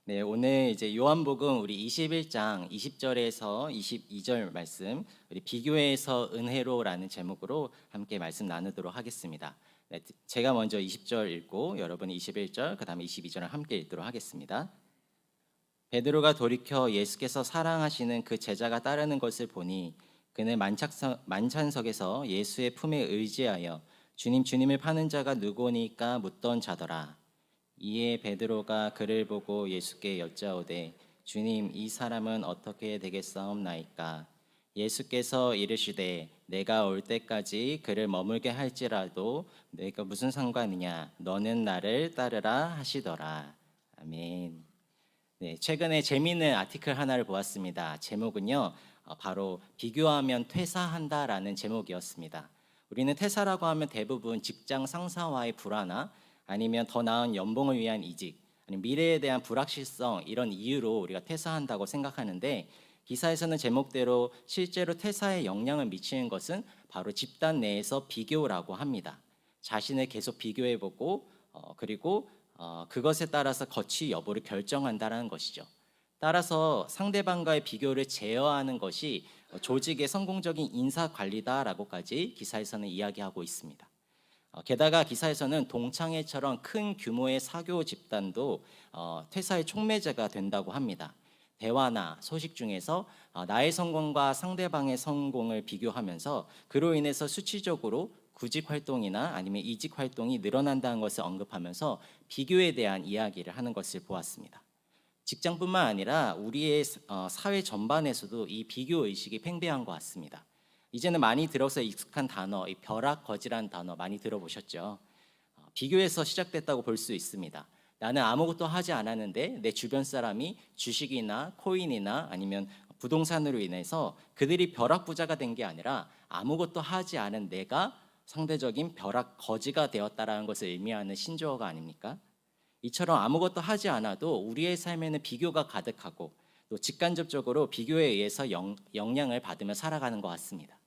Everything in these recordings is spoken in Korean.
네, 오늘 이제 요한복음 우리 21장 20절에서 22절 말씀, 우리 비교해서 은혜로라는 제목으로 함께 말씀 나누도록 하겠습니다. 네, 제가 먼저 20절 읽고 여러분이 21절, 그다음에 22절을 함께 읽도록 하겠습니다. 베드로가 돌이켜 예수께서 사랑하시는 그 제자가 따르는 것을 보니 그는 만찬석에서 예수의 품에 의지하여 주님 주님을 파는 자가 누구니까 묻던 자더라. 이에 베드로가 그를 보고 예수께 여짜오되 주님 이 사람은 어떻게 되겠사옵나이까. 예수께서 이르시되 내가 올 때까지 그를 머물게 할지라도 내가 무슨 상관이냐, 너는 나를 따르라 하시더라. 아멘. 네, 최근에 재미있는 아티클 하나를 보았습니다. 제목은요, 바로 비교하면 퇴사한다라는 제목이었습니다. 우리는 퇴사라고 하면 대부분 직장 상사와의 불화나 아니면 더 나은 연봉을 위한 이직, 아니면 미래에 대한 불확실성, 이런 이유로 우리가 퇴사한다고 생각하는데, 기사에서는 제목대로 실제로 퇴사에 영향을 미치는 것은 바로 집단 내에서 비교라고 합니다. 자신을 계속 비교해보고 그리고 그것에 따라서 거취 여부를 결정한다는 것이죠. 따라서 상대방과의 비교를 제어하는 것이 조직의 성공적인 인사 관리다라고까지 기사에서는 이야기하고 있습니다. 게다가 기사에서는 동창회처럼 큰 규모의 사교 집단도 퇴사의 촉매제가 된다고 합니다. 대화나 소식 중에서 나의 성공과 상대방의 성공을 비교하면서 그로 인해서 수치적으로 구직 활동이나 아니면 이직 활동이 늘어난다는 것을 언급하면서 비교에 대한 이야기를 하는 것을 보았습니다. 직장뿐만 아니라 우리의 사회 전반에서도 이 비교 의식이 팽배한 것 같습니다. 이제는 많이 들어서 익숙한 단어, 이 벼락거지라는 단어 많이 들어보셨죠? 비교에서 시작됐다고 볼 수 있습니다. 나는 아무것도 하지 않았는데 내 주변 사람이 주식이나 코인이나 아니면 부동산으로 인해서 그들이 벼락부자가 된 게 아니라 아무것도 하지 않은 내가 상대적인 벼락거지가 되었다라는 것을 의미하는 신조어가 아닙니까? 이처럼 아무것도 하지 않아도 우리의 삶에는 비교가 가득하고 또 직간접적으로 비교에 의해서 영향을 받으며 살아가는 것 같습니다.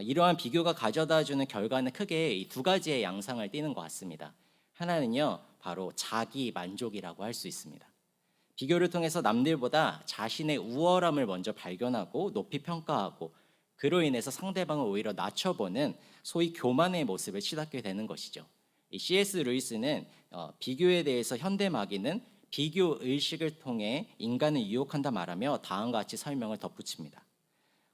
이러한 비교가 가져다주는 결과는 크게 이 두 가지의 양상을 띠는 것 같습니다. 하나는요, 바로 자기 만족이라고 할 수 있습니다. 비교를 통해서 남들보다 자신의 우월함을 먼저 발견하고 높이 평가하고 그로 인해서 상대방을 오히려 낮춰보는 소위 교만의 모습을 치닫게 되는 것이죠. 이 C.S. 루이스는 비교에 대해서 현대마귀는 비교 의식을 통해 인간을 유혹한다 말하며 다음과 같이 설명을 덧붙입니다.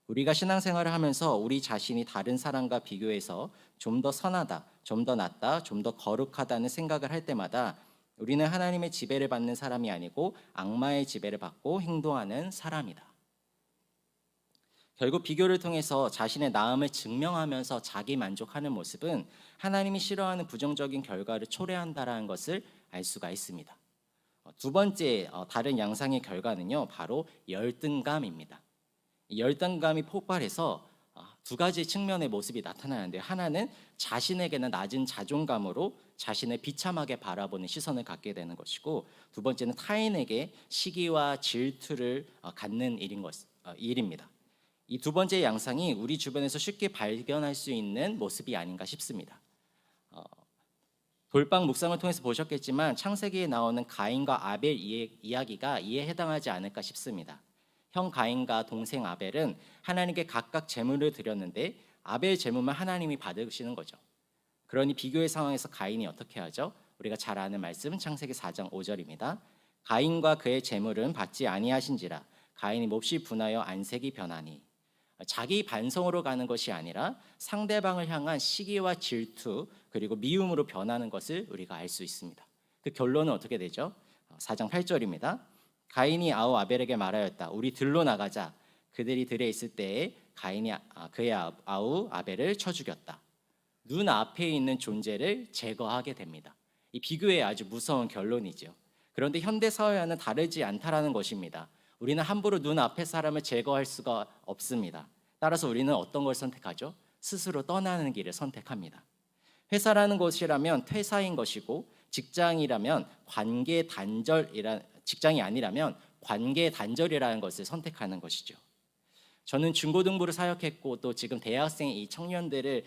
우리가 신앙생활을 하면서 우리 자신이 다른 사람과 비교해서 좀 더 선하다, 좀 더 낫다, 좀 더 거룩하다는 생각을 할 때마다 우리는 하나님의 지배를 받는 사람이 아니고 악마의 지배를 받고 행동하는 사람이다. 결국 비교를 통해서 자신의 나음을 증명하면서 자기 만족하는 모습은 하나님이 싫어하는 부정적인 결과를 초래한다라는 것을 알 수가 있습니다. 두 번째 다른 양상의 결과는요, 바로 열등감입니다. 열등감이 폭발해서 두 가지 측면의 모습이 나타나는데, 하나는 자신에게는 낮은 자존감으로 자신을 비참하게 바라보는 시선을 갖게 되는 것이고, 두 번째는 타인에게 시기와 질투를 갖는 일입니다. 이 두 번째 양상이 우리 주변에서 쉽게 발견할 수 있는 모습이 아닌가 싶습니다. 돌방 묵상을 통해서 보셨겠지만 창세기에 나오는 가인과 아벨 이야기가 이에 해당하지 않을까 싶습니다. 형 가인과 동생 아벨은 하나님께 각각 제물을 드렸는데 아벨 제물만 하나님이 받으시는 거죠. 그러니 비교의 상황에서 가인이 어떻게 하죠? 우리가 잘 아는 말씀 창세기 4장 5절입니다. 가인과 그의 제물은 받지 아니하신지라 가인이 몹시 분하여 안색이 변하니. 자기 반성으로 가는 것이 아니라 상대방을 향한 시기와 질투 그리고 미움으로 변하는 것을 우리가 알 수 있습니다. 그 결론은 어떻게 되죠? 4장 8절입니다. 가인이 아우 아벨에게 말하였다. 우리 들로 나가자. 그들이 들에 있을 때에 가인이 그의 아우 아벨을 쳐 죽였다. 눈앞에 있는 존재를 제거하게 됩니다. 이 비교의 아주 무서운 결론이죠. 그런데 현대 사회와는 다르지 않다라는 것입니다. 우리는 함부로 눈앞의 사람을 제거할 수가 없습니다. 따라서 우리는 어떤 걸 선택하죠? 스스로 떠나는 길을 선택합니다. 회사라는 곳이라면 퇴사인 것이고, 직장이 아니라면 관계 단절이라는 것을 선택하는 것이죠. 저는 중고등부를 사역했고 또 지금 대학생 이 청년들을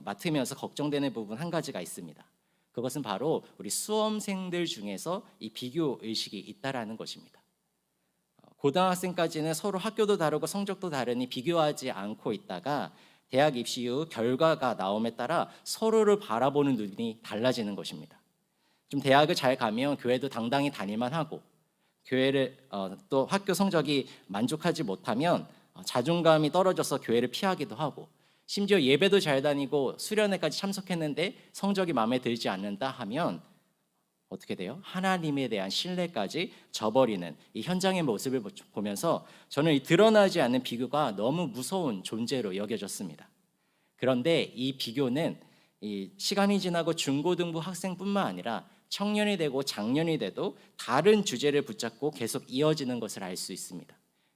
맡으면서 걱정되는 부분 한 가지가 있습니다. 그것은 바로 우리 수험생들 중에서 이 비교 의식이 있다라는 것입니다. 고등학생까지는 서로 학교도 다르고 성적도 다르니 비교하지 않고 있다가 대학 입시 후 결과가 나옴에 따라 서로를 바라보는 눈이 달라지는 것입니다. 좀 대학을 잘 가면 교회도 당당히 다닐만 하고, 교회를 또 학교 성적이 만족하지 못하면 자존감이 떨어져서 교회를 피하기도 하고, 심지어 예배도 잘 다니고 수련회까지 참석했는데 성적이 마음에 들지 않는다 하면 어떻게 돼요? 하나님에 대한 신뢰까지 저버리는 이 현장의 모습을 보면서 저는 이 드러나지 않는 비교가 너무 무서운 존재로 여겨졌습니다. 그런데 이 비교는 이 시간이 지나고 중고등부 학생뿐만 아니라 청년이 되고 장년이 돼도 다른 주제를 붙잡고 계속 이어지는 것을 알 수 있습니다.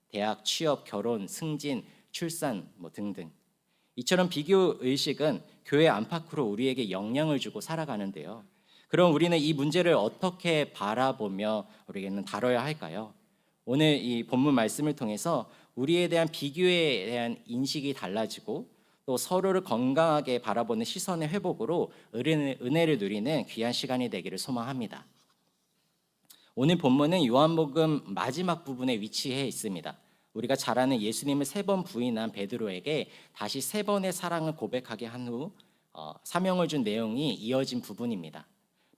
대학, 취업, 결혼, 승진, 출산 등등. 이처럼 비교 의식은 교회 안팎으로 우리에게 영향을 주고 살아가는데요. 그럼 우리는 이 문제를 어떻게 바라보며 우리에게는 다뤄야 할까요? 오늘 이 본문 말씀을 통해서 우리에 대한 비교에 대한 인식이 달라지고 또 서로를 건강하게 바라보는 시선의 회복으로 은혜를 누리는 귀한 시간이 되기를 소망합니다. 오늘 본문은 요한복음 마지막 부분에 위치해 있습니다. 우리가 잘 아는 예수님을 3번 부인한 베드로에게 다시 3번의 사랑을 고백하게 한 후 사명을 준 내용이 이어진 부분입니다.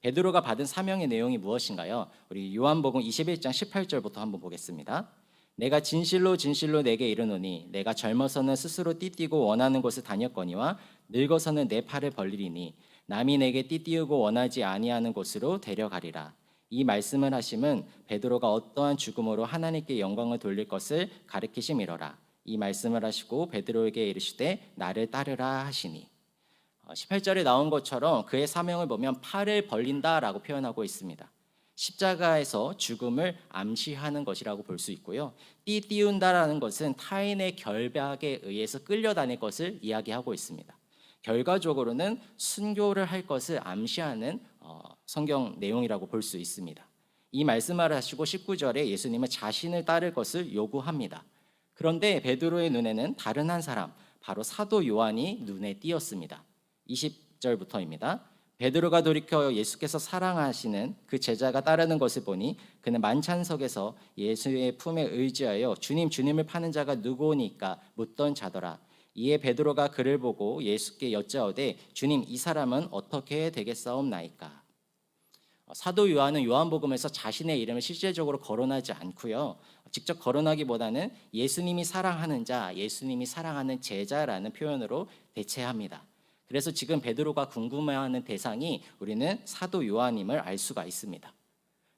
베드로가 받은 사명의 내용이 무엇인가요? 우리 요한복음 21장 18절부터 한번 보겠습니다. 내가 진실로 진실로 내게 이르노니 내가 젊어서는 스스로 띠띠고 원하는 곳을 다녔거니와 늙어서는 내 팔을 벌리리니 남이 내게 띠띠우고 원하지 아니하는 곳으로 데려가리라. 이 말씀을 하심은 베드로가 어떠한 죽음으로 하나님께 영광을 돌릴 것을 가르치심이로라. 이 말씀을 하시고 베드로에게 이르시되 나를 따르라 하시니. 18절에 나온 것처럼 그의 사명을 보면 팔을 벌린다라고 표현하고 있습니다. 십자가에서 죽음을 암시하는 것이라고 볼 수 있고요. 띠띠운다라는 것은 타인의 결박에 의해서 끌려다닐 것을 이야기하고 있습니다. 결과적으로는 순교를 할 것을 암시하는 성경 내용이라고 볼 수 있습니다. 이 말씀을 하시고 19절에 예수님은 자신을 따를 것을 요구합니다. 그런데 베드로의 눈에는 다른 한 사람, 바로 사도 요한이 눈에 띄었습니다. 20절부터입니다. 베드로가 돌이켜 예수께서 사랑하시는 그 제자가 따르는 것을 보니 그는 만찬석에서 예수의 품에 의지하여 주님 주님을 파는 자가 누구오니까 묻던 자더라. 이에 베드로가 그를 보고 예수께 여짜오되 주님 이 사람은 어떻게 되겠사옵나이까. 사도 요한은 요한복음에서 자신의 이름을 실제적으로 거론하지 않고요. 직접 거론하기보다는 예수님이 사랑하는 자, 예수님이 사랑하는 제자라는 표현으로 대체합니다. 그래서 지금 베드로가 궁금해하는 대상이 우리는 사도 요한임을 알 수가 있습니다.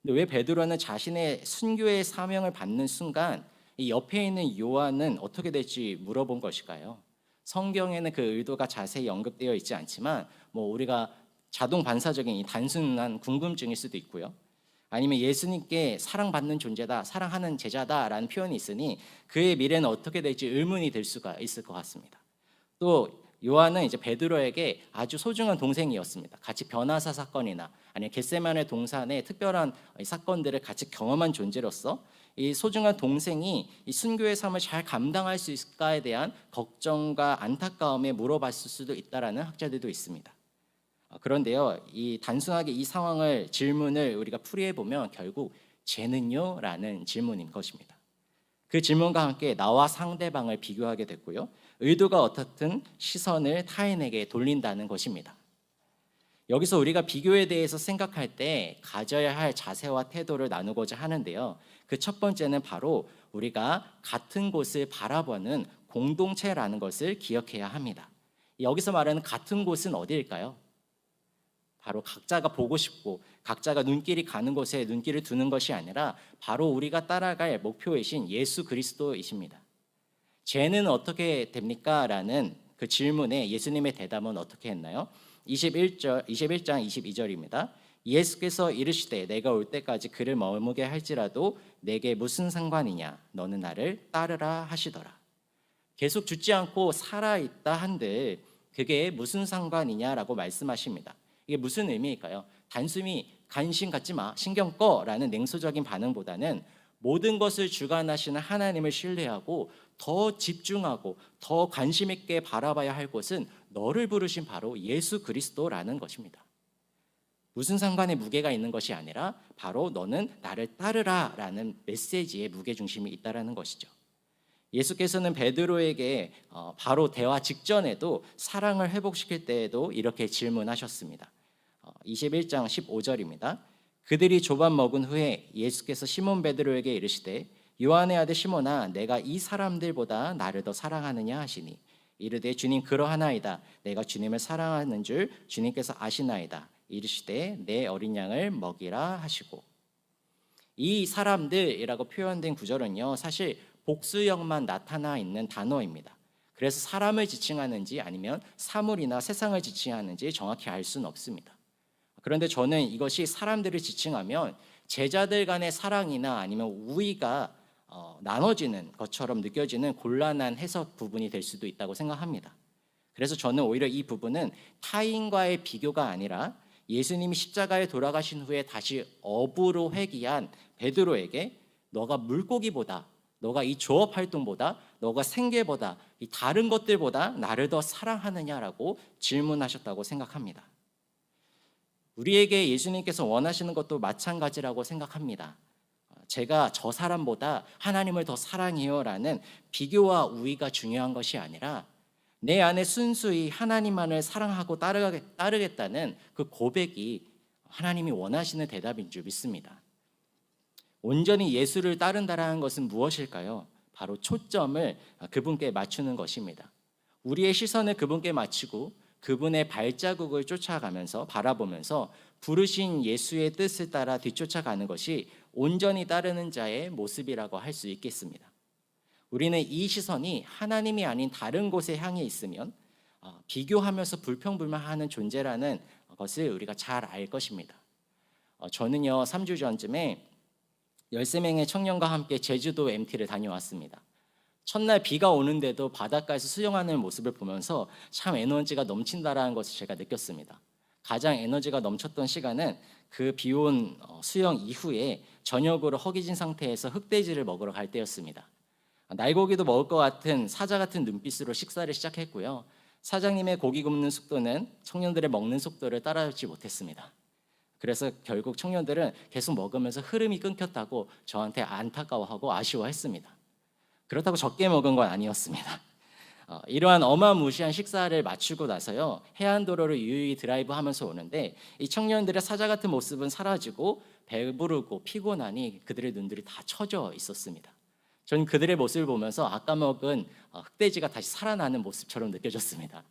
근데 왜 베드로는 자신의 순교의 사명을 받는 순간 이 옆에 있는 요한은 어떻게 될지 물어본 것일까요? 성경에는 그 의도가 자세히 언급되어 있지 않지만 우리가 자동 반사적인 이 단순한 궁금증일 수도 있고요. 아니면 예수님께 사랑받는 존재다, 사랑하는 제자다라는 표현이 있으니 그의 미래는 어떻게 될지 의문이 들 수가 있을 것 같습니다. 또 요한은 이제 베드로에게 아주 소중한 동생이었습니다. 같이 변화사 사건이나 아니면 겟세마네 동산의 특별한 사건들을 같이 경험한 존재로서 이 소중한 동생이 이 순교의 삶을 잘 감당할 수 있을까에 대한 걱정과 안타까움에 물어봤을 수도 있다라는 학자들도 있습니다. 그런데요, 이 단순하게 이 상황을 질문을 우리가 풀이해 보면 결국 쟤는요? 라는 질문인 것입니다. 그 질문과 함께 나와 상대방을 비교하게 됐고요. 의도가 어떻든 시선을 타인에게 돌린다는 것입니다. 여기서 우리가 비교에 대해서 생각할 때 가져야 할 자세와 태도를 나누고자 하는데요. 그 첫 번째는 바로 우리가 같은 곳을 바라보는 공동체라는 것을 기억해야 합니다. 여기서 말하는 같은 곳은 어디일까요? 바로 각자가 보고 싶고 각자가 눈길이 가는 곳에 눈길을 두는 것이 아니라 바로 우리가 따라갈 목표이신 예수 그리스도이십니다. 죄는 어떻게 됩니까? 라는 그 질문에 예수님의 대답은 어떻게 했나요? 21장 22절입니다. 예수께서 이르시되 내가 올 때까지 그를 머무게 할지라도 내게 무슨 상관이냐? 너는 나를 따르라 하시더라. 계속 죽지 않고 살아있다 한들 그게 무슨 상관이냐라고 말씀하십니다. 이게 무슨 의미일까요? 단순히 관심 갖지 마, 신경 꺼라는 냉소적인 반응보다는 모든 것을 주관하시는 하나님을 신뢰하고 더 집중하고 더 관심 있게 바라봐야 할 곳은 너를 부르신 바로 예수 그리스도라는 것입니다. 무슨 상관의 무게가 있는 것이 아니라 바로 너는 나를 따르라라는 메시지의 무게중심이 있다라는 것이죠. 예수께서는 베드로에게 바로 대화 직전에도 사랑을 회복시킬 때에도 이렇게 질문하셨습니다. 21장 15절입니다. 그들이 조반 먹은 후에 예수께서 시몬 베드로에게 이르시되 요한의 아들 시몬아 내가 이 사람들보다 나를 더 사랑하느냐 하시니 이르되 주님 그러하나이다. 내가 주님을 사랑하는 줄 주님께서 아시나이다. 이르시되 내 어린 양을 먹이라 하시고, 이 사람들이라고 표현된 구절은요 사실 복수형만 나타나 있는 단어입니다. 그래서 사람을 지칭하는지 아니면 사물이나 세상을 지칭하는지 정확히 알 수는 없습니다. 그런데 저는 이것이 사람들을 지칭하면 제자들 간의 사랑이나 아니면 우위가 나눠지는 것처럼 느껴지는 곤란한 해석 부분이 될 수도 있다고 생각합니다. 그래서 저는 오히려 이 부분은 타인과의 비교가 아니라 예수님이 십자가에 돌아가신 후에 다시 업으로 회귀한 베드로에게 너가 물고기보다, 너가 이 조업 활동보다, 너가 생계보다, 이 다른 것들보다 나를 더 사랑하느냐라고 질문하셨다고 생각합니다. 우리에게 예수님께서 원하시는 것도 마찬가지라고 생각합니다. 제가 저 사람보다 하나님을 더 사랑해요라는 비교와 우위가 중요한 것이 아니라 내 안에 순수히 하나님만을 사랑하고 따르겠다는 그 고백이 하나님이 원하시는 대답인 줄 믿습니다. 온전히 예수를 따른다라는 것은 무엇일까요? 바로 초점을 그분께 맞추는 것입니다. 우리의 시선을 그분께 맞추고 그분의 발자국을 쫓아가면서 바라보면서 부르신 예수의 뜻을 따라 뒤쫓아가는 것이 온전히 따르는 자의 모습이라고 할 수 있겠습니다. 우리는 이 시선이 하나님이 아닌 다른 곳에 향해 있으면 비교하면서 불평불만하는 존재라는 것을 우리가 잘 알 것입니다. 저는요 3주 전쯤에 13명의 청년과 함께 제주도 MT를 다녀왔습니다. 첫날 비가 오는데도 바닷가에서 수영하는 모습을 보면서 참 에너지가 넘친다라는 것을 제가 느꼈습니다. 가장 에너지가 넘쳤던 시간은 그 비온 수영 이후에 저녁으로 허기진 상태에서 흑돼지를 먹으러 갈 때였습니다. 날고기도 먹을 것 같은 사자 같은 눈빛으로 식사를 시작했고요. 사장님의 고기 굽는 속도는 청년들의 먹는 속도를 따라잡지 못했습니다. 그래서 결국 청년들은 계속 먹으면서 흐름이 끊겼다고 저한테 안타까워하고 아쉬워했습니다. 그렇다고 적게 먹은 건 아니었습니다. 이러한 어마무시한 식사를 마치고 나서요 해안도로를 유유히 드라이브하면서 오는데 이 청년들의 사자 같은 모습은 사라지고 배부르고 피곤하니 그들의 눈들이 다 처져 있었습니다. 저는 그들의 모습을 보면서 아까 먹은 흑돼지가 다시 살아나는 모습처럼 느껴졌습니다.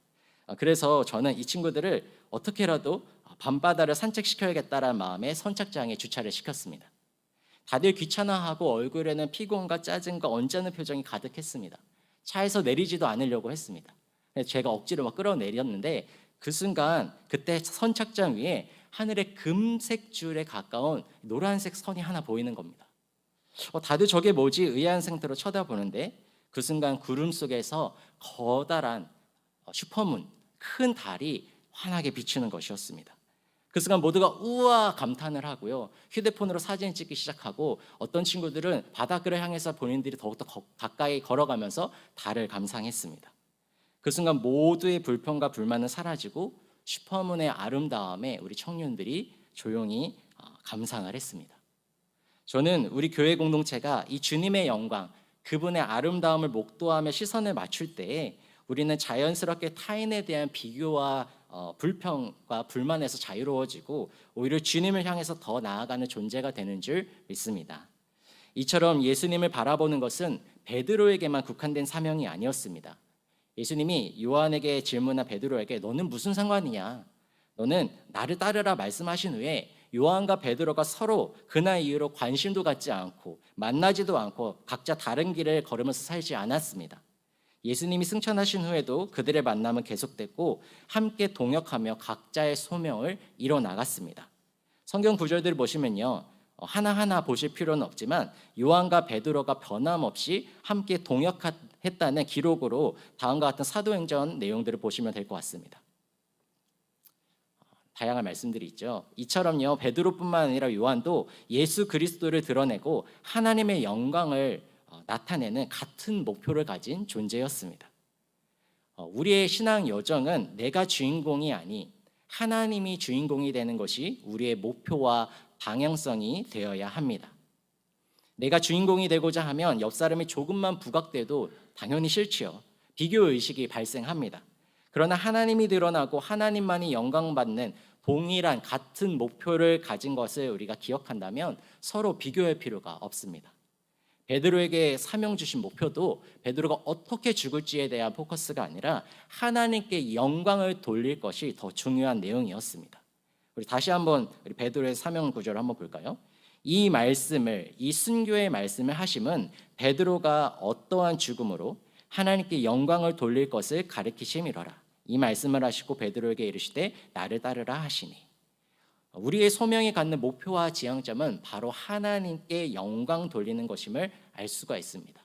그래서 저는 이 친구들을 어떻게라도 밤바다를 산책시켜야겠다라는 마음에 선착장에 주차를 시켰습니다. 다들 귀찮아하고 얼굴에는 피곤과 짜증과 언짢은 표정이 가득했습니다. 차에서 내리지도 않으려고 했습니다. 제가 억지로 막 끌어내렸는데 그 순간 그때 선착장 위에 하늘의 금색 줄에 가까운 노란색 선이 하나 보이는 겁니다. 다들 저게 뭐지? 의아한 상태로 쳐다보는데 그 순간 구름 속에서 커다란 슈퍼문, 큰 달이 환하게 비추는 것이었습니다. 그 순간 모두가 우와 감탄을 하고요. 휴대폰으로 사진 찍기 시작하고 어떤 친구들은 바닷가를 향해서 본인들이 더욱더 가까이 걸어가면서 달을 감상했습니다. 그 순간 모두의 불평과 불만은 사라지고 슈퍼문의 아름다움에 우리 청년들이 조용히 감상을 했습니다. 저는 우리 교회 공동체가 이 주님의 영광, 그분의 아름다움을 목도하며 시선을 맞출 때에 우리는 자연스럽게 타인에 대한 비교와 불평과 불만에서 자유로워지고 오히려 주님을 향해서 더 나아가는 존재가 되는 줄 믿습니다. 이처럼 예수님을 바라보는 것은 베드로에게만 국한된 사명이 아니었습니다. 예수님이 요한에게 질문한 베드로에게 너는 무슨 상관이냐? 너는 나를 따르라 말씀하신 후에 요한과 베드로가 서로 그날 이후로 관심도 갖지 않고 만나지도 않고 각자 다른 길을 걸으면서 살지 않았습니다. 예수님이 승천하신 후에도 그들의 만남은 계속됐고 함께 동역하며 각자의 소명을 이뤄나갔습니다. 성경 구절들을 보시면요. 하나하나 보실 필요는 없지만 요한과 베드로가 변함없이 함께 동역했다는 기록으로 다음과 같은 사도행전 내용들을 보시면 될 것 같습니다. 다양한 말씀들이 있죠. 이처럼요. 베드로뿐만 아니라 요한도 예수 그리스도를 드러내고 하나님의 영광을 나타내는 같은 목표를 가진 존재였습니다. 우리의 신앙 여정은 내가 주인공이 아닌 하나님이 주인공이 되는 것이 우리의 목표와 방향성이 되어야 합니다. 내가 주인공이 되고자 하면 옆 사람이 조금만 부각돼도 당연히 싫지요. 비교 의식이 발생합니다. 그러나 하나님이 드러나고 하나님만이 영광받는 동일한 같은 목표를 가진 것을 우리가 기억한다면 서로 비교할 필요가 없습니다. 베드로에게 사명 주신 목표도 베드로가 어떻게 죽을지에 대한 포커스가 아니라 하나님께 영광을 돌릴 것이 더 중요한 내용이었습니다. 우리 다시 한번 우리 베드로의 사명 구절을 한번 볼까요? 이 말씀을, 이 순교의 말씀을 하심은 베드로가 어떠한 죽음으로 하나님께 영광을 돌릴 것을 가르치심이로라. 이 말씀을 하시고 베드로에게 이르시되 나를 따르라 하시니. 우리의 소명이 갖는 목표와 지향점은 바로 하나님께 영광 돌리는 것임을 알 수가 있습니다.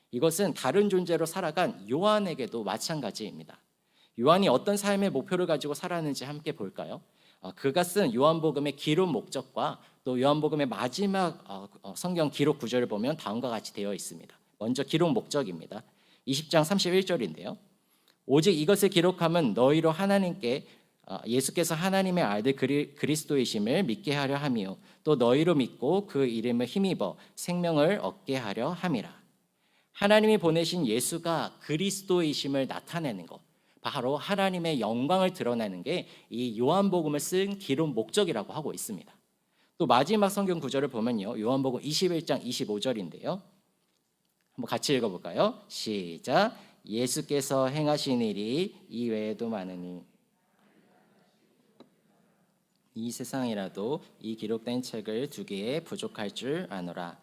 이것은 다른 존재로 살아간 요한에게도 마찬가지입니다. 요한이 어떤 삶의 목표를 가지고 살았는지 함께 볼까요? 그가 쓴 요한복음의 기록 목적과 또 요한복음의 마지막 성경 기록 구절을 보면 다음과 같이 되어 있습니다. 먼저 기록 목적입니다. 20장 31절인데요. 오직 이것을 기록함은 너희로 하나님께 예수께서 하나님의 아들 그리스도이심을 믿게 하려 함이요 또 너희로 믿고 그 이름을 힘입어 생명을 얻게 하려 함이라. 하나님이 보내신 예수가 그리스도이심을 나타내는 것, 바로 하나님의 영광을 드러내는 게 이 요한복음을 쓴 기록 목적이라고 하고 있습니다. 또 마지막 성경 구절을 보면요, 요한복음 21장 25절인데요. 한번 같이 읽어볼까요? 시작. 예수께서 행하신 일이 이외에도 많으니 이 세상이라도 이 기록된 책을 두기에 부족할 줄 아노라.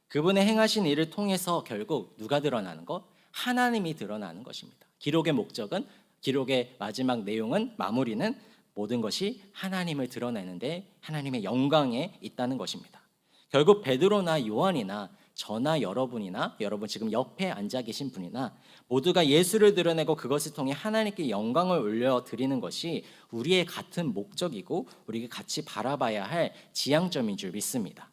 그분의 행하신 일을 통해서 결국 누가 드러나는 것? 하나님이 드러나는 것입니다. 기록의 목적은, 기록의 마지막 내용은, 마무리는 모든 것이 하나님을 드러내는데 하나님의 영광에 있다는 것입니다. 결국 베드로나 요한이나 저나 여러분이나 여러분 지금 옆에 앉아 계신 분이나 모두가 예수를 드러내고 그것을 통해 하나님께 영광을 올려드리는 것이 우리의 같은 목적이고 우리가 같이 바라봐야 할 지향점인 줄 믿습니다.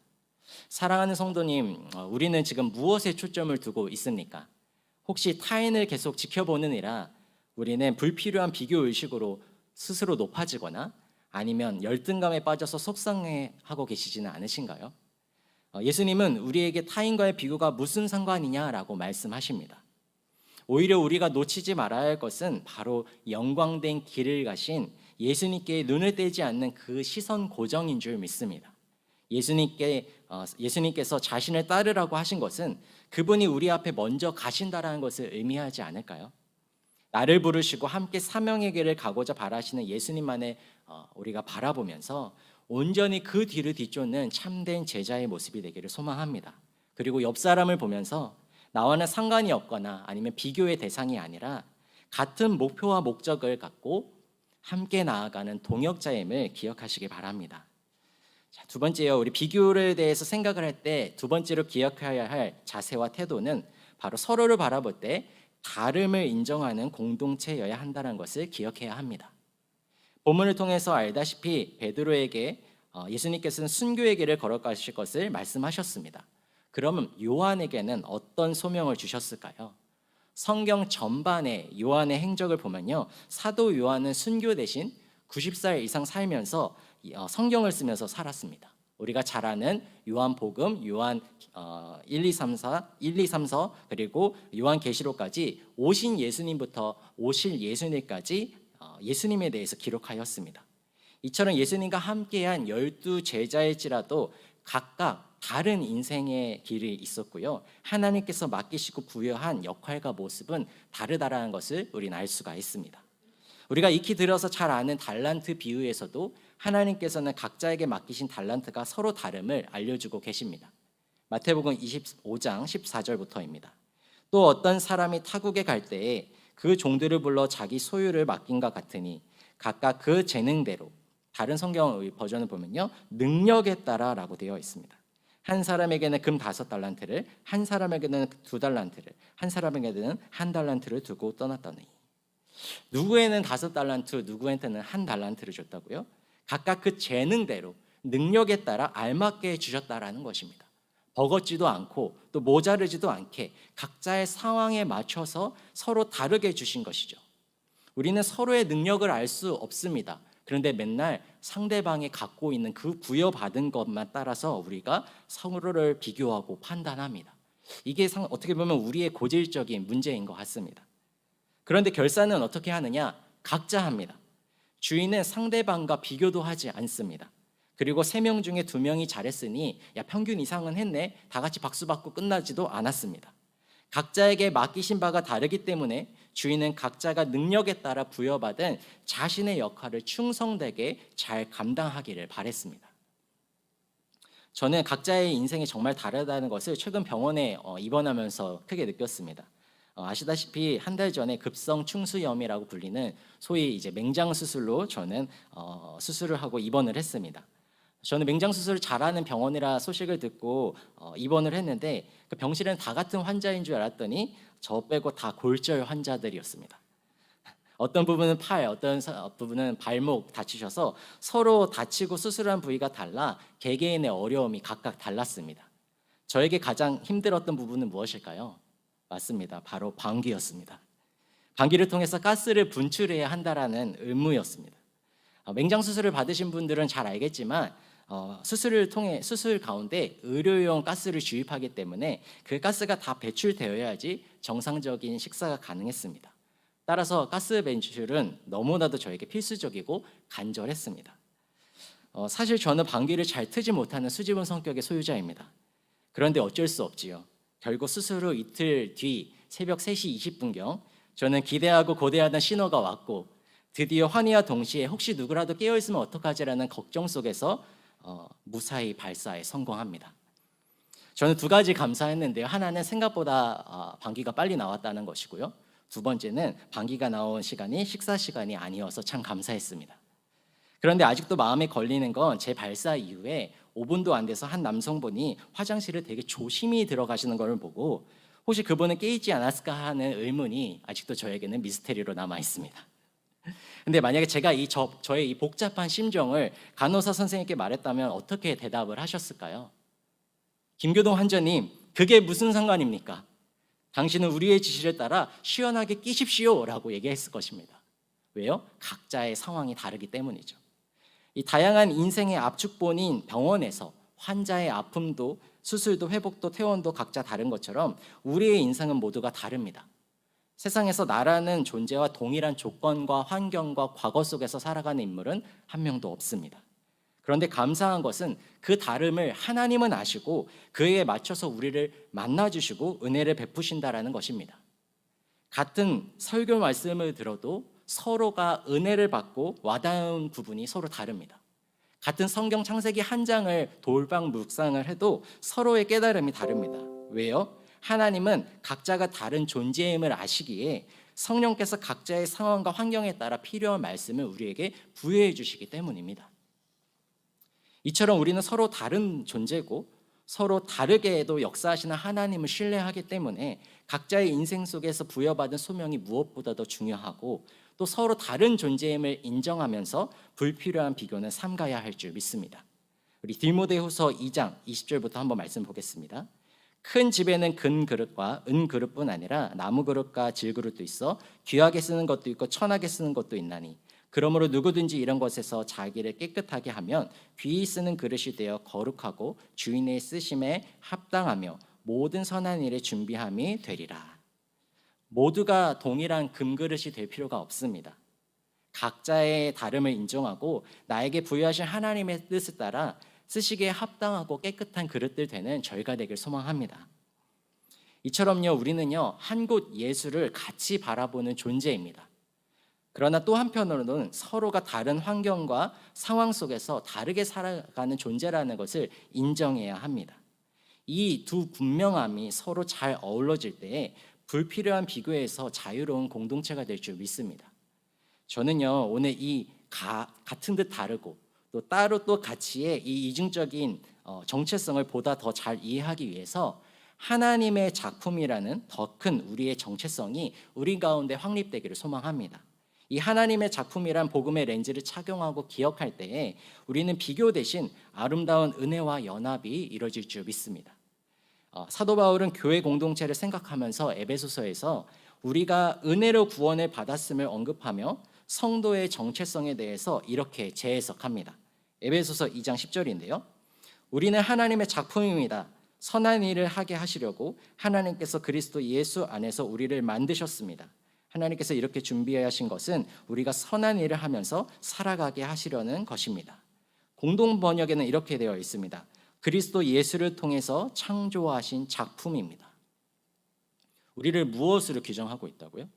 사랑하는 성도님, 우리는 지금 무엇에 초점을 두고 있습니까? 혹시 타인을 계속 지켜보느니라 우리는 불필요한 비교 의식으로 스스로 높아지거나 아니면 열등감에 빠져서 속상해하고 계시지는 않으신가요? 예수님은 우리에게 타인과의 비교가 무슨 상관이냐라고 말씀하십니다. 오히려 우리가 놓치지 말아야 할 것은 바로 영광된 길을 가신 예수님께 눈을 떼지 않는 그 시선 고정인 줄 믿습니다. 예수님께서 자신을 따르라고 하신 것은 그분이 우리 앞에 먼저 가신다라는 것을 의미하지 않을까요? 나를 부르시고 함께 사명의 길을 가고자 바라시는 예수님만을 우리가 바라보면서 온전히 그 뒤를 뒤쫓는 참된 제자의 모습이 되기를 소망합니다. 그리고 옆 사람을 보면서 나와는 상관이 없거나 아니면 비교의 대상이 아니라 같은 목표와 목적을 갖고 함께 나아가는 동역자임을 기억하시기 바랍니다. 자, 두 번째요. 우리 비교에 대해서 생각을 할 때 두 번째로 기억해야 할 자세와 태도는 바로 서로를 바라볼 때 다름을 인정하는 공동체여야 한다는 것을 기억해야 합니다. 본문을 통해서 알다시피 베드로에게 예수님께서는 순교의 길을 걸어가실 것을 말씀하셨습니다. 그러면 요한에게는 어떤 소명을 주셨을까요? 성경 전반에 요한의 행적을 보면요, 사도 요한은 순교 대신 90살 이상 살면서 성경을 쓰면서 살았습니다. 우리가 잘 아는 요한복음, 요한 1, 2, 3, 서 그리고 요한계시록까지 오신 예수님부터 오실 예수님까지 예수님에 대해서 기록하였습니다. 이처럼 예수님과 함께한 12제자일지라도 각각 다른 인생의 길이 있었고요, 하나님께서 맡기시고 부여한 역할과 모습은 다르다라는 것을 우리는 알 수가 있습니다. 우리가 익히 들어서 잘 아는 달란트 비유에서도 하나님께서는 각자에게 맡기신 달란트가 서로 다름을 알려주고 계십니다. 마태복음 25장 14절부터입니다. 또 어떤 사람이 타국에 갈 때에 그 종들을 불러 자기 소유를 맡긴 것 같으니 각각 그 재능대로, 다른 성경 버전을 보면요, 능력에 따라라고 되어 있습니다. 한 사람에게는 금 5달란트를, 한 사람에게는 2달란트를, 한 사람에게는 1달란트를 두고 떠났더니, 누구에는 5달란트, 누구한테는 1달란트를 줬다고요? 각각 그 재능대로, 능력에 따라 알맞게 주셨다라는 것입니다. 버겁지도 않고 또 모자르지도 않게 각자의 상황에 맞춰서 서로 다르게 주신 것이죠. 우리는 서로의 능력을 알 수 없습니다. 그런데 맨날 상대방이 갖고 있는 그 부여받은 것만 따라서 우리가 서로를 비교하고 판단합니다. 이게 어떻게 보면 우리의 고질적인 문제인 것 같습니다. 그런데 결산은 어떻게 하느냐? 각자 합니다. 주인은 상대방과 비교도 하지 않습니다. 그리고 3명 중에 2명이 잘했으니 야 평균 이상은 했네, 다 같이 박수 받고 끝나지도 않았습니다. 각자에게 맡기신 바가 다르기 때문에 주인은 각자가 능력에 따라 부여받은 자신의 역할을 충성되게 잘 감당하기를 바랬습니다. 저는 각자의 인생이 정말 다르다는 것을 최근 병원에 입원하면서 크게 느꼈습니다. 아시다시피 한 달 전에 급성 충수염이라고 불리는 소위 이제 맹장 수술로 저는 수술을 하고 입원을 했습니다. 저는 맹장 수술을 잘하는 병원이라 소식을 듣고 입원을 했는데 그 병실은 다 같은 환자인 줄 알았더니 저 빼고 다 골절 환자들이었습니다. 어떤 부분은 팔, 어떤 부분은 발목 다치셔서 서로 다치고 수술한 부위가 달라 개개인의 어려움이 각각 달랐습니다. 저에게 가장 힘들었던 부분은 무엇일까요? 맞습니다. 바로 방귀였습니다. 방귀를 통해서 가스를 분출해야 한다라는 의무였습니다. 맹장 수술을 받으신 분들은 잘 알겠지만 수술을 통해 수술 가운데 의료용 가스를 주입하기 때문에 그 가스가 다 배출되어야지 정상적인 식사가 가능했습니다. 따라서 가스 배출은 너무나도 저에게 필수적이고 간절했습니다. 사실 저는 방귀를 잘 트지 못하는 수줍은 성격의 소유자입니다. 그런데 어쩔 수 없지요. 결국 수술 후 이틀 뒤 새벽 3시 20분경 저는 기대하고 고대하던 신호가 왔고 드디어 환희와 동시에 혹시 누구라도 깨어있으면 어떡하지라는 걱정 속에서 무사히 발사에 성공합니다. 저는 2가지 감사했는데요. 하나는 생각보다 방귀가 빨리 나왔다는 것이고요. 2번째는 방귀가 나온 시간이 식사 시간이 아니어서 참 감사했습니다. 그런데 아직도 마음에 걸리는 건 제 발사 이후에 5분도 안 돼서 한 남성분이 화장실을 되게 조심히 들어가시는 걸 보고 혹시 그분은 깨있지 않았을까 하는 의문이 아직도 저에게는 미스테리로 남아 있습니다. 근데 만약에 제가 저의 이 복잡한 심정을 간호사 선생님께 말했다면 어떻게 대답을 하셨을까요? 김교동 환자님, 그게 무슨 상관입니까? 당신은 우리의 지시를 따라 시원하게 끼십시오 라고 얘기했을 것입니다. 왜요? 각자의 상황이 다르기 때문이죠. 이 다양한 인생의 압축본인 병원에서 환자의 아픔도 수술도 회복도 퇴원도 각자 다른 것처럼 우리의 인생은 모두가 다릅니다. 세상에서 나라는 존재와 동일한 조건과 환경과 과거 속에서 살아가는 인물은 한 명도 없습니다. 그런데 감사한 것은 그 다름을 하나님은 아시고 그에 맞춰서 우리를 만나주시고 은혜를 베푸신다라는 것입니다. 같은 설교 말씀을 들어도 서로가 은혜를 받고 와닿은 부분이 서로 다릅니다. 같은 성경 창세기 한 장을 돌방 묵상을 해도 서로의 깨달음이 다릅니다. 왜요? 하나님은 각자가 다른 존재임을 아시기에 성령께서 각자의 상황과 환경에 따라 필요한 말씀을 우리에게 부여해 주시기 때문입니다. 이처럼 우리는 서로 다른 존재고 서로 다르게도 역사하시는 하나님을 신뢰하기 때문에 각자의 인생 속에서 부여받은 소명이 무엇보다도 중요하고 또 서로 다른 존재임을 인정하면서 불필요한 비교는 삼가야 할 줄 믿습니다. 우리 디모데후서 2장 20절부터 한번 말씀 보겠습니다. 큰 집에는 금 그릇과 은 그릇뿐 아니라 나무 그릇과 질 그릇도 있어 귀하게 쓰는 것도 있고 천하게 쓰는 것도 있나니 그러므로 누구든지 이런 것에서 자기를 깨끗하게 하면 귀히 쓰는 그릇이 되어 거룩하고 주인의 쓰심에 합당하며 모든 선한 일에 준비함이 되리라. 모두가 동일한 금그릇이 될 필요가 없습니다. 각자의 다름을 인정하고 나에게 부여하신 하나님의 뜻에 따라 쓰시기에 합당하고 깨끗한 그릇들 되는 저희가 되길 소망합니다. 이처럼요, 우리는요, 한 곳 예수를 같이 바라보는 존재입니다. 그러나 또 한편으로는 서로가 다른 환경과 상황 속에서 다르게 살아가는 존재라는 것을 인정해야 합니다. 이 두 분명함이 서로 잘 어우러질 때에 불필요한 비교에서 자유로운 공동체가 될 줄 믿습니다. 저는요, 오늘 이 같은 듯 다르고 또 따로 또 가치의 이 이중적인 정체성을 보다 더 잘 이해하기 위해서 하나님의 작품이라는 더 큰 우리의 정체성이 우리 가운데 확립되기를 소망합니다. 이 하나님의 작품이란 복음의 렌즈를 착용하고 기억할 때에 우리는 비교 대신 아름다운 은혜와 연합이 이루어질 줄 믿습니다. 사도 바울은 교회 공동체를 생각하면서 에베소서에서 우리가 은혜로 구원을 받았음을 언급하며 성도의 정체성에 대해서 이렇게 재해석합니다. 에베소서 2장 10절인데요. 우리는 하나님의 작품입니다. 선한 일을 하게 하시려고 하나님께서 그리스도 예수 안에서 우리를 만드셨습니다. 하나님께서 이렇게 준비하신 것은 우리가 선한 일을 하면서 살아가게 하시려는 것입니다. 공동 번역에는 이렇게 되어 있습니다. 그리스도 예수를 통해서 창조하신 작품입니다. 우리를 무엇으로 규정하고 있다고요?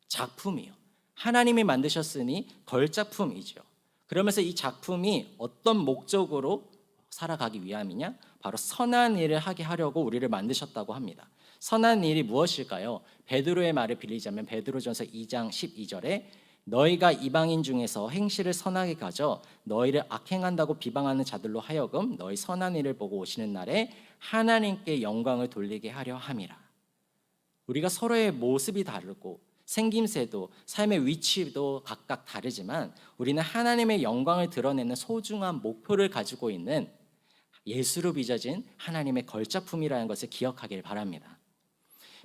작품이요. 하나님이 만드셨으니 걸작품이죠. 그러면서 이 작품이 어떤 목적으로 살아가기 위함이냐? 바로 선한 일을 하게 하려고 우리를 만드셨다고 합니다. 선한 일이 무엇일까요? 베드로의 말을 빌리자면 베드로전서 2장 12절에 너희가 이방인 중에서 행실을 선하게 가져 너희를 악행한다고 비방하는 자들로 하여금 너희 선한 일을 보고 오시는 날에 하나님께 영광을 돌리게 하려 함이라. 우리가 서로의 모습이 다르고 생김새도 삶의 위치도 각각 다르지만 우리는 하나님의 영광을 드러내는 소중한 목표를 가지고 있는 예수로 빚어진 하나님의 걸작품이라는 것을 기억하길 바랍니다.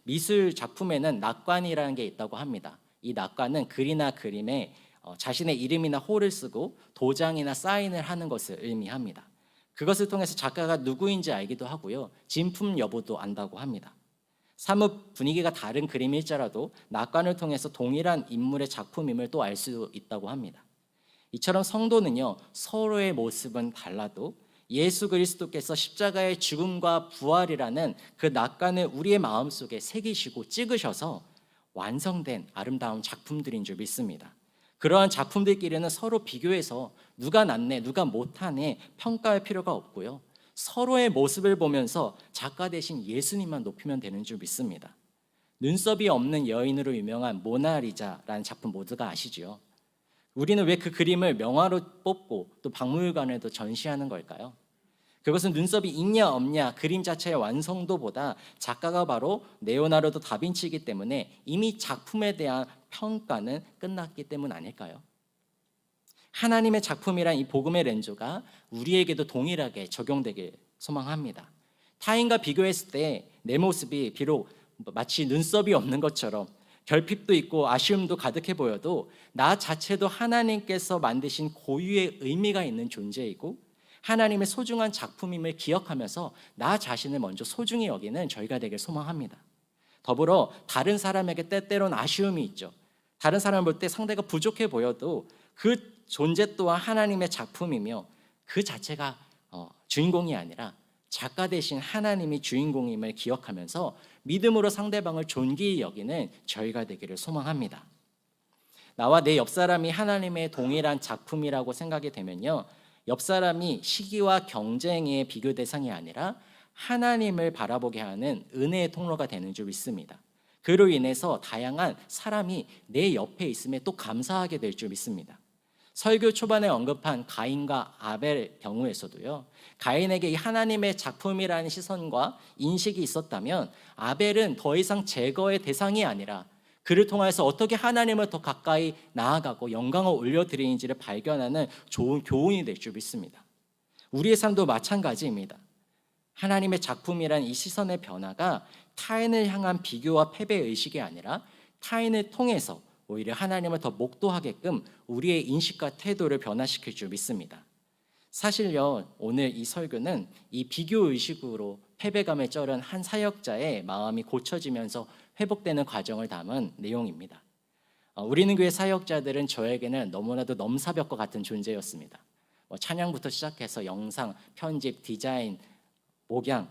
미술 작품에는 낙관이라는 게 있다고 합니다. 이 낙관은 글이나 그림에 자신의 이름이나 호를 쓰고 도장이나 사인을 하는 것을 의미합니다. 그것을 통해서 작가가 누구인지 알기도 하고요. 진품 여부도 안다고 합니다. 사뭇 분위기가 다른 그림일지라도 낙관을 통해서 동일한 인물의 작품임을 또 알 수 있다고 합니다. 이처럼 성도는요, 서로의 모습은 달라도 예수 그리스도께서 십자가의 죽음과 부활이라는 그 낙관을 우리의 마음속에 새기시고 찍으셔서 완성된 아름다운 작품들인 줄 믿습니다. 그러한 작품들끼리는 서로 비교해서 누가 낫네, 누가 못하네 평가할 필요가 없고요. 서로의 모습을 보면서 작가 대신 예수님만 높이면 되는 줄 믿습니다. 눈썹이 없는 여인으로 유명한 모나리자라는 작품 모두가 아시죠? 우리는 왜 그 그림을 명화로 뽑고 또 박물관에도 전시하는 걸까요? 그것은 눈썹이 있냐 없냐 그림 자체의 완성도보다 작가가 바로 레오나르도 다빈치이기 때문에 이미 작품에 대한 평가는 끝났기 때문 아닐까요? 하나님의 작품이란 이 복음의 렌즈가 우리에게도 동일하게 적용되길 소망합니다. 타인과 비교했을 때 내 모습이 비록 마치 눈썹이 없는 것처럼 결핍도 있고 아쉬움도 가득해 보여도 나 자체도 하나님께서 만드신 고유의 의미가 있는 존재이고 하나님의 소중한 작품임을 기억하면서 나 자신을 먼저 소중히 여기는 저희가 되길 소망합니다. 더불어 다른 사람에게 때때로는 아쉬움이 있죠. 다른 사람을 볼 때 상대가 부족해 보여도 그 존재 또한 하나님의 작품이며 그 자체가 주인공이 아니라 작가 대신 하나님이 주인공임을 기억하면서 믿음으로 상대방을 존귀히 여기는 저희가 되기를 소망합니다. 나와 내 옆사람이 하나님의 동일한 작품이라고 생각이 되면요, 옆사람이 시기와 경쟁의 비교 대상이 아니라 하나님을 바라보게 하는 은혜의 통로가 되는 줄 믿습니다. 그로 인해서 다양한 사람이 내 옆에 있음에 또 감사하게 될 줄 믿습니다. 설교 초반에 언급한 가인과 아벨 경우에서도요, 가인에게 이 하나님의 작품이라는 시선과 인식이 있었다면 아벨은 더 이상 제거의 대상이 아니라 그를 통해서 어떻게 하나님을 더 가까이 나아가고 영광을 올려드리는지를 발견하는 좋은 교훈이 될 줄 믿습니다. 우리의 삶도 마찬가지입니다. 하나님의 작품이란 이 시선의 변화가 타인을 향한 비교와 패배의식이 아니라 타인을 통해서 오히려 하나님을 더 목도하게끔 우리의 인식과 태도를 변화시킬 줄 믿습니다. 사실요, 오늘 이 설교는 이 비교의식으로 패배감에 쩔은 한 사역자의 마음이 고쳐지면서 회복되는 과정을 담은 내용입니다. 우리는 교회 사역자들은 저에게는 너무나도 넘사벽과 같은 존재였습니다. 찬양부터 시작해서 영상, 편집, 디자인, 목양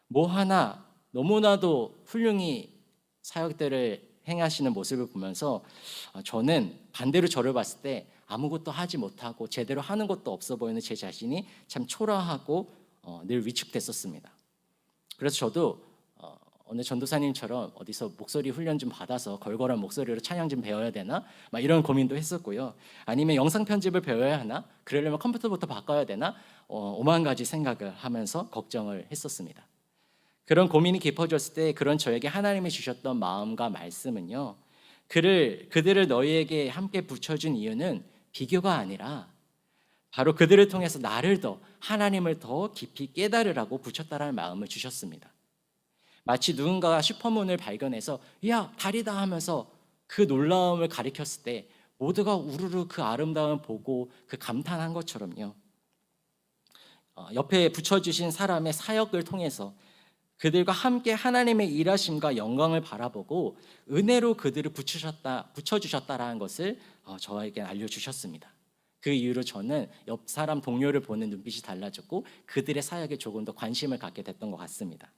뭐 하나 너무나도 훌륭히 사역들을 행하시는 모습을 보면서 저는 반대로 저를 봤을 때 아무것도 하지 못하고 제대로 하는 것도 없어 보이는 제 자신이 참 초라하고 늘 위축됐었습니다. 그래서 저도 어느 전도사님처럼 어디서 목소리 훈련 좀 받아서 걸걸한 목소리로 찬양 좀 배워야 되나? 막 이런 고민도 했었고요. 아니면 영상 편집을 배워야 하나? 그러려면 컴퓨터부터 바꿔야 되나? 오만 가지 생각을 하면서 걱정을 했었습니다. 그런 고민이 깊어졌을 때 그런 저에게 하나님이 주셨던 마음과 말씀은요, 그들을 너희에게 함께 붙여준 이유는 비교가 아니라 바로 그들을 통해서 나를 더 하나님을 더 깊이 깨달으라고 붙였다라는 마음을 주셨습니다. 마치 누군가가 슈퍼문을 발견해서 야 다리다 하면서 그 놀라움을 가리켰을 때 모두가 우르르 그 아름다움을 보고 그 감탄한 것처럼요. 옆에 붙여주신 사람의 사역을 통해서 그들과 함께 하나님의 일하심과 영광을 바라보고 은혜로 그들을 붙여주셨다라는 것을 저에게 알려주셨습니다. 그 이후로 저는 옆 사람 동료를 보는 눈빛이 달라졌고 그들의 사역에 조금 더 관심을 갖게 됐던 것 같습니다.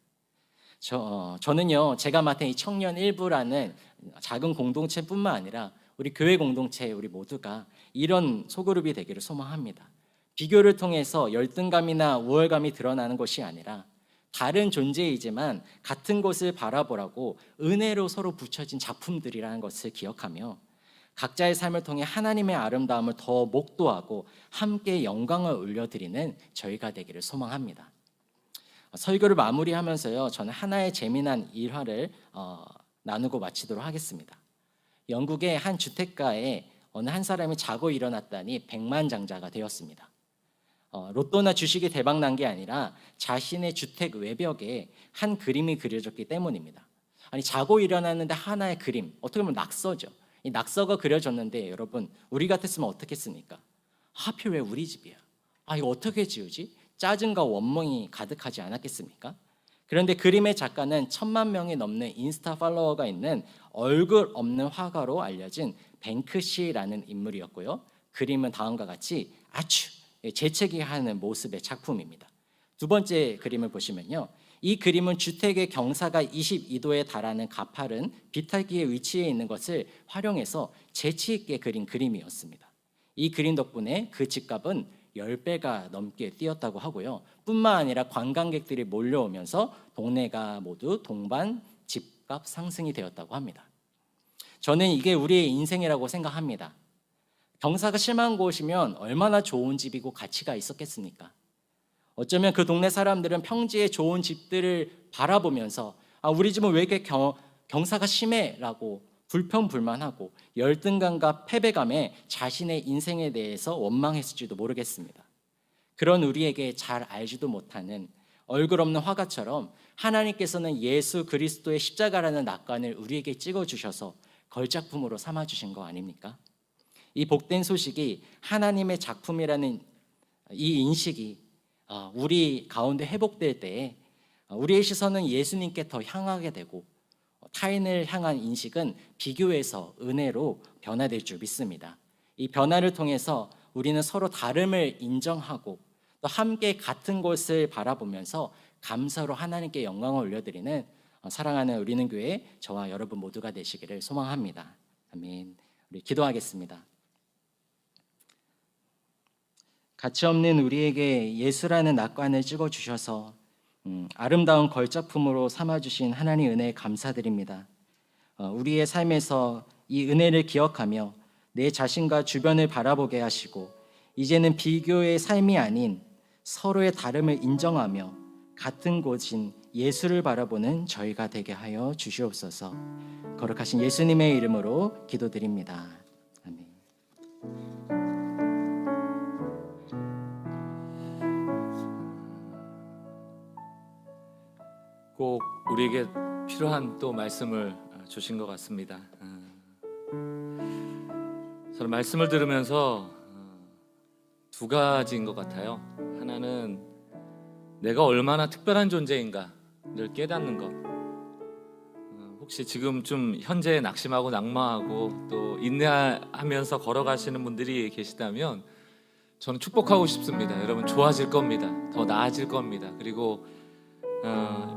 저는요, 제가 맡은 이 청년 일부라는 작은 공동체뿐만 아니라 우리 교회 공동체 우리 모두가 이런 소그룹이 되기를 소망합니다. 비교를 통해서 열등감이나 우월감이 드러나는 것이 아니라 다른 존재이지만 같은 것을 바라보라고 은혜로 서로 붙여진 작품들이라는 것을 기억하며 각자의 삶을 통해 하나님의 아름다움을 더 목도하고 함께 영광을 올려드리는 저희가 되기를 소망합니다. 설교를 마무리하면서요, 저는 하나의 재미난 일화를 나누고 마치도록 하겠습니다. 영국의 한 주택가에 어느 한 사람이 자고 일어났더니 백만장자가 되었습니다. 로또나 주식이 대박난 게 아니라 자신의 주택 외벽에 한 그림이 그려졌기 때문입니다. 아니, 자고 일어났는데 하나의 그림, 어떻게 보면 낙서죠. 이 낙서가 그려졌는데 여러분, 우리 같았으면 어떻게 했습니까? 하필 왜 우리 집이야? 이거 어떻게 지우지? 짜증과 원망이 가득하지 않았겠습니까? 그런데 그림의 작가는 1000만 명이 넘는 인스타 팔로워가 있는 얼굴 없는 화가로 알려진 뱅크시라는 인물이었고요. 그림은 다음과 같이 아주 재채기하는 모습의 작품입니다. 두 번째 그림을 보시면요, 이 그림은 주택의 경사가 22도에 달하는 가파른 비탈기에 위치해 있는 것을 활용해서 재치 있게 그린 그림이었습니다. 이 그림 덕분에 그 집값은 10배가 넘게 뛰었다고 하고요. 뿐만 아니라 관광객들이 몰려오면서 동네가 모두 동반 집값 상승이 되었다고 합니다. 저는 이게 우리의 인생이라고 생각합니다. 경사가 심한 곳이면 얼마나 좋은 집이고 가치가 있었겠습니까? 어쩌면 그 동네 사람들은 평지의 좋은 집들을 바라보면서 우리 집은 왜 이렇게 경사가 심해? 라고 불평불만하고 열등감과 패배감에 자신의 인생에 대해서 원망했을지도 모르겠습니다. 그런 우리에게 잘 알지도 못하는 얼굴 없는 화가처럼 하나님께서는 예수 그리스도의 십자가라는 낙관을 우리에게 찍어주셔서 걸작품으로 삼아주신 거 아닙니까? 이 복된 소식이 하나님의 작품이라는 이 인식이 우리 가운데 회복될 때에 우리의 시선은 예수님께 더 향하게 되고 타인을 향한 인식은 비교에서 은혜로 변화될 줄 믿습니다. 이 변화를 통해서 우리는 서로 다름을 인정하고 또 함께 같은 곳을 바라보면서 감사로 하나님께 영광을 올려드리는 사랑하는 우리는 교회 저와 여러분 모두가 되시기를 소망합니다. 아멘. 우리 기도하겠습니다. 가치 없는 우리에게 예수라는 낙관을 찍어주셔서 아름다운 걸작품으로 삼아주신 하나님 은혜에 감사드립니다. 우리의 삶에서 이 은혜를 기억하며 내 자신과 주변을 바라보게 하시고 이제는 비교의 삶이 아닌 서로의 다름을 인정하며 같은 곳인 예수를 바라보는 저희가 되게 하여 주시옵소서. 거룩하신 예수님의 이름으로 기도드립니다. 아멘. 꼭 우리에게 필요한 또 말씀을 주신 것 같습니다. 저는 말씀을 들으면서 두 가지인 것 같아요. 하나는 내가 얼마나 특별한 존재인가를 깨닫는 것. 혹시 지금 좀 현재 낙심하고 낙마하고 또 인내하면서 걸어가시는 분들이 계시다면 저는 축복하고 싶습니다. 여러분 좋아질 겁니다. 더 나아질 겁니다. 그리고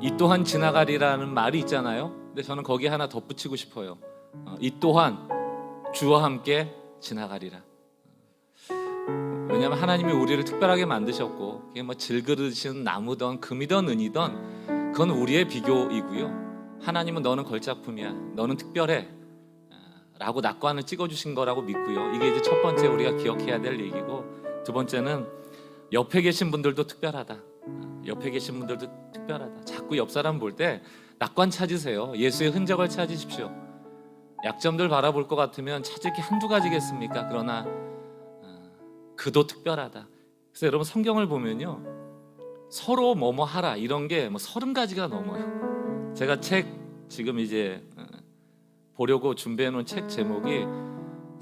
이 또한 지나가리라는 말이 있잖아요. 근데 저는 거기에 하나 덧붙이고 싶어요. 이 또한 주와 함께 지나가리라. 왜냐하면 하나님이 우리를 특별하게 만드셨고 그게 뭐 질그릇이든 나무든 금이든 은이든 그건 우리의 비교이고요. 하나님은 너는 걸작품이야, 너는 특별해 라고 낙관을 찍어주신 거라고 믿고요. 이게 이제 첫 번째 우리가 기억해야 될 얘기고, 두 번째는 옆에 계신 분들도 특별하다. 옆에 계신 분들도 특별하다. 자꾸 옆 사람 볼 때 낙관 찾으세요. 예수의 흔적을 찾으십시오. 약점들 바라볼 것 같으면 찾을 게 한두 가지겠습니까? 그러나 그도 특별하다. 그래서 여러분 성경을 보면요, 서로 뭐뭐 하라 이런 게 뭐 30가지가 넘어요. 제가 책 지금 이제 보려고 준비해 놓은 책 제목이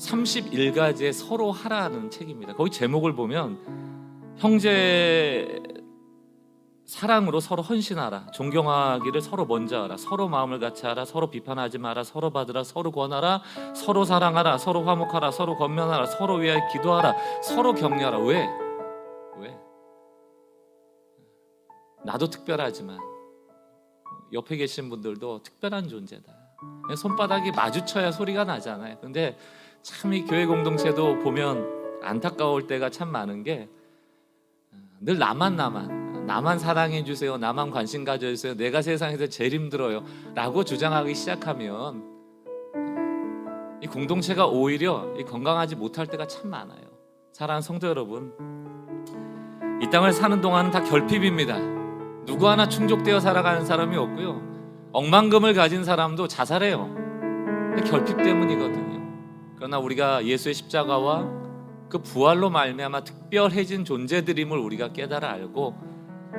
31가지의 서로 하라는 책입니다. 거기 제목을 보면 형제 사랑으로 서로 헌신하라, 존경하기를 서로 먼저 하라, 서로 마음을 같이 하라, 서로 비판하지 마라, 서로 받으라, 서로 권하라, 서로 사랑하라, 서로 화목하라, 서로 권면하라, 서로 위하여 기도하라, 서로 격려하라. 왜? 나도 특별하지만 옆에 계신 분들도 특별한 존재다. 손바닥이 마주쳐야 소리가 나잖아요. 근데 참 이 교회 공동체도 보면 안타까울 때가 참 많은 게 늘 나만 사랑해 주세요, 나만 관심 가져주세요, 내가 세상에서 제일 힘들어요 라고 주장하기 시작하면 이 공동체가 오히려 건강하지 못할 때가 참 많아요. 사랑하는 성도 여러분, 이 땅을 사는 동안은 다 결핍입니다. 누구 하나 충족되어 살아가는 사람이 없고요, 억만금을 가진 사람도 자살해요. 결핍 때문이거든요. 그러나 우리가 예수의 십자가와 그 부활로 말미암아 특별해진 존재들임을 우리가 깨달아 알고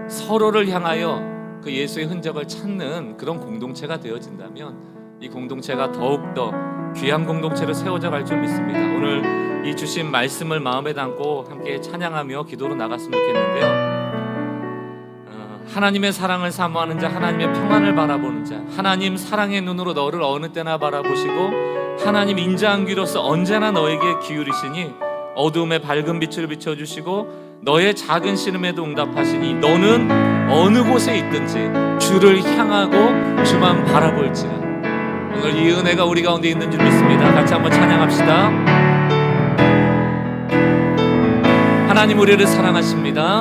서로를 향하여 그 예수의 흔적을 찾는 그런 공동체가 되어진다면 이 공동체가 더욱더 귀한 공동체로 세워져 갈 줄 믿습니다. 오늘 이 주신 말씀을 마음에 담고 함께 찬양하며 기도로 나갔으면 좋겠는데요. 하나님의 사랑을 사모하는 자, 하나님의 평안을 바라보는 자, 하나님 사랑의 눈으로 너를 어느 때나 바라보시고 하나님 인자한 귀로서 언제나 너에게 기울이시니 어두움에 밝은 빛을 비춰주시고 너의 작은 신음에도 응답하시니 너는 어느 곳에 있든지 주를 향하고 주만 바라볼지라. 오늘 이 은혜가 우리 가운데 있는 줄 믿습니다. 같이 한번 찬양합시다. 하나님 우리를 사랑하십니다.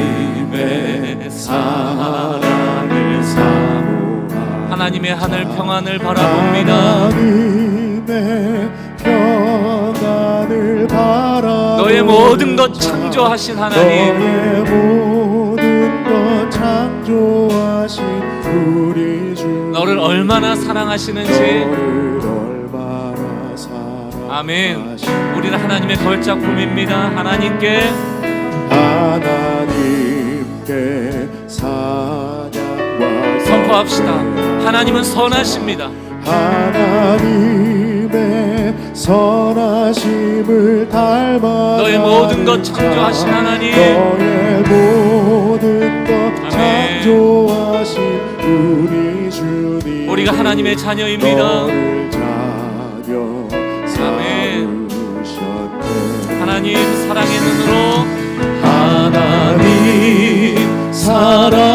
하나님의 사랑을 사모하라. 하나님의 하늘 평안을 바라봅니다. 하나님의 평안을 바라봅니다. 너의 모든 것 창조하신 하나님, 너의 모든 것 창조하신 우리 주, 너를 얼마나 사랑하시는지. 너를 얼마나 사랑하시는지. 아멘. 우리는 하나님의 걸작품입니다. 하나님께 사냥과 선포합시다. 하나님은 선하십니다. 하나님의 선하심을 닮아 너의 모든 것 창조하신 하나님, 너의 모든 것 아멘. 창조하신 우리 주님, 우리가 하나님의 자녀입니다. 너를 자녀 아멘. 삼으셨네. 하나님 사랑의 눈으로, 하나님 사랑의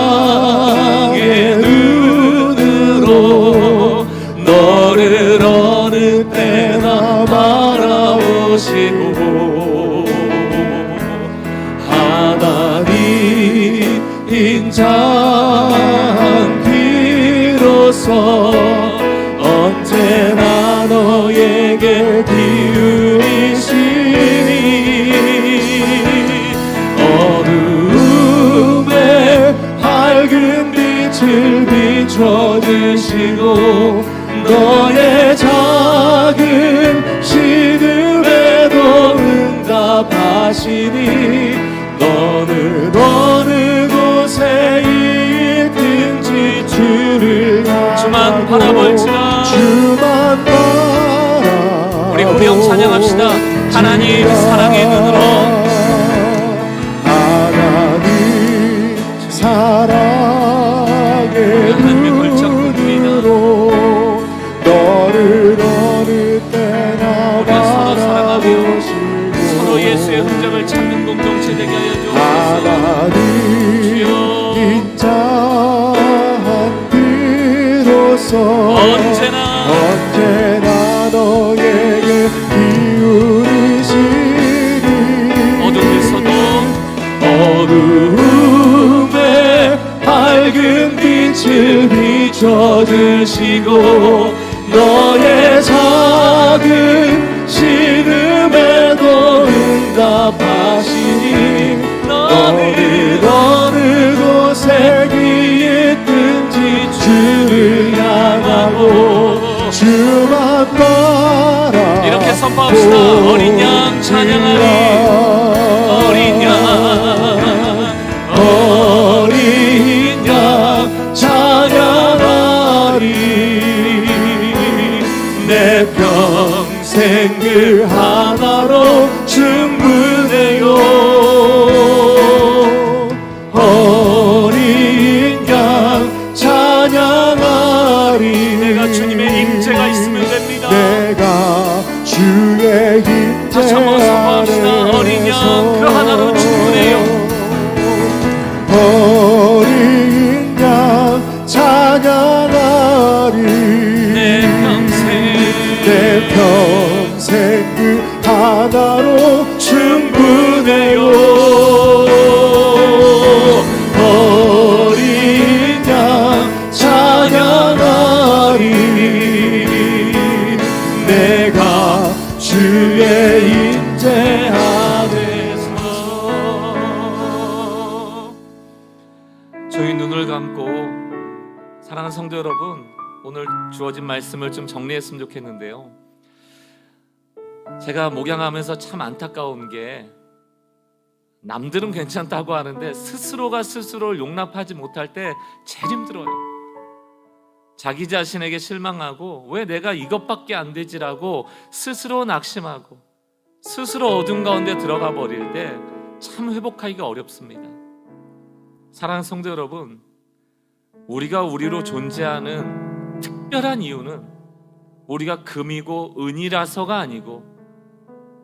눈으로 너를 어느 때나 바라보시고 하나님 인자한 귀로서 언제나 너에게 기울이시니 어두움에 밝은 빛을 비춰주시고 너의 작은 시름에도 응답하시니 너는 어느 곳에 있든지 주를 주만 향하고 바라볼지라. 주만 바라보고 우리 구명 찬양합시다. 하나님 사랑의 눈으로, 하나님 사랑의 하나님의 걸작품입니다. 눈으로 너를 어느 때나 우리가 서로 사랑하며 바라보시고 서로 예수의 흔적을 찾는 공동체 되게 하여 주옵소서. 하나님 주여. 인자한 귀로서 언제나 너에게 기울이시니 어둠에서도 어두움에 밝은 빛을 비춰주시고 너의 작은 신음에도 응답하시니 너는 어느 곳에 있든지 주를 향하고 주만 바라 이렇게 선포합시다. 어린 양 찬양하리, 어린 양, 어린 양 찬양하리 내 편 조용히 눈을 감고 사랑하는 성도 여러분, 오늘 주어진 말씀을 좀 정리했으면 좋겠는데요. 제가 목양하면서 참 안타까운 게 남들은 괜찮다고 하는데 스스로가 스스로를 용납하지 못할 때 제일 힘들어요. 자기 자신에게 실망하고 왜 내가 이것밖에 안 되지라고 스스로 낙심하고 스스로 어둠 가운데 들어가 버릴 때 참 회복하기가 어렵습니다. 사랑하는 성도 여러분, 우리가 우리로 존재하는 특별한 이유는 우리가 금이고 은이라서가 아니고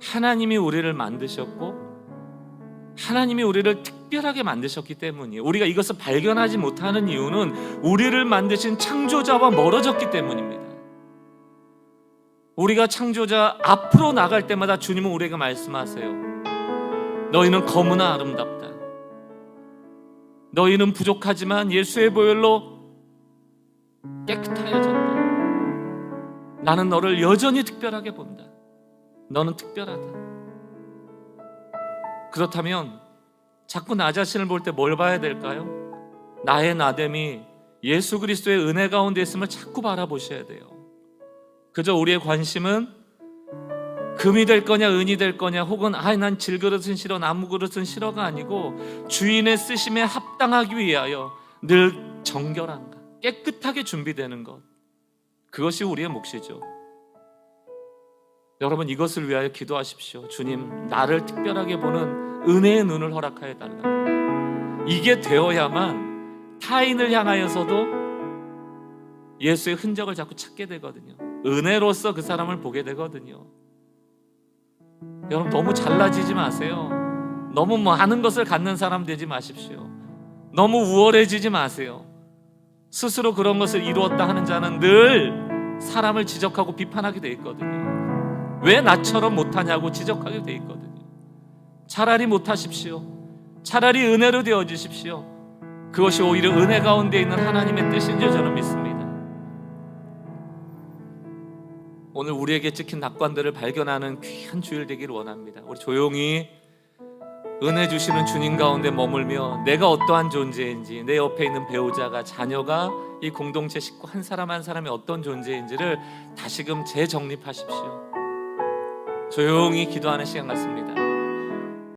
하나님이 우리를 만드셨고 하나님이 우리를 특별하게 만드셨기 때문이에요. 우리가 이것을 발견하지 못하는 이유는 우리를 만드신 창조자와 멀어졌기 때문입니다. 우리가 창조자 앞으로 나갈 때마다 주님은 우리에게 말씀하세요. 너희는 검으나 아름답다. 너희는 부족하지만 예수의 보혈로 깨끗하여졌다. 나는 너를 여전히 특별하게 본다. 너는 특별하다. 그렇다면 자꾸 나 자신을 볼 때 뭘 봐야 될까요? 나의 나됨이 예수 그리스도의 은혜 가운데 있음을 자꾸 바라보셔야 돼요. 그저 우리의 관심은 금이 될 거냐 은이 될 거냐 혹은 난 질그릇은 싫어 나무 그릇은 싫어가 아니고 주인의 쓰심에 합당하기 위하여 늘 정결한가 깨끗하게 준비되는 것, 그것이 우리의 몫이죠. 여러분, 이것을 위하여 기도하십시오. 주님, 나를 특별하게 보는 은혜의 눈을 허락하여 달라. 이게 되어야만 타인을 향하여서도 예수의 흔적을 자꾸 찾게 되거든요. 은혜로서 그 사람을 보게 되거든요. 여러분, 너무 잘나지지 마세요. 너무 많은 것을 갖는 사람 되지 마십시오. 너무 우월해지지 마세요. 스스로 그런 것을 이루었다 하는 자는 늘 사람을 지적하고 비판하게 돼 있거든요. 왜 나처럼 못하냐고 지적하게 돼 있거든요. 차라리 못하십시오. 차라리 은혜로 되어주십시오. 그것이 오히려 은혜 가운데 있는 하나님의 뜻인 줄 저는 믿습니다. 오늘 우리에게 찍힌 낙관들을 발견하는 귀한 주일 되기를 원합니다. 우리 조용히 은혜 주시는 주님 가운데 머물며 내가 어떠한 존재인지, 내 옆에 있는 배우자가, 자녀가, 이 공동체 식구 한 사람 한 사람이 어떤 존재인지를 다시금 재정립하십시오. 조용히 기도하는 시간 같습니다.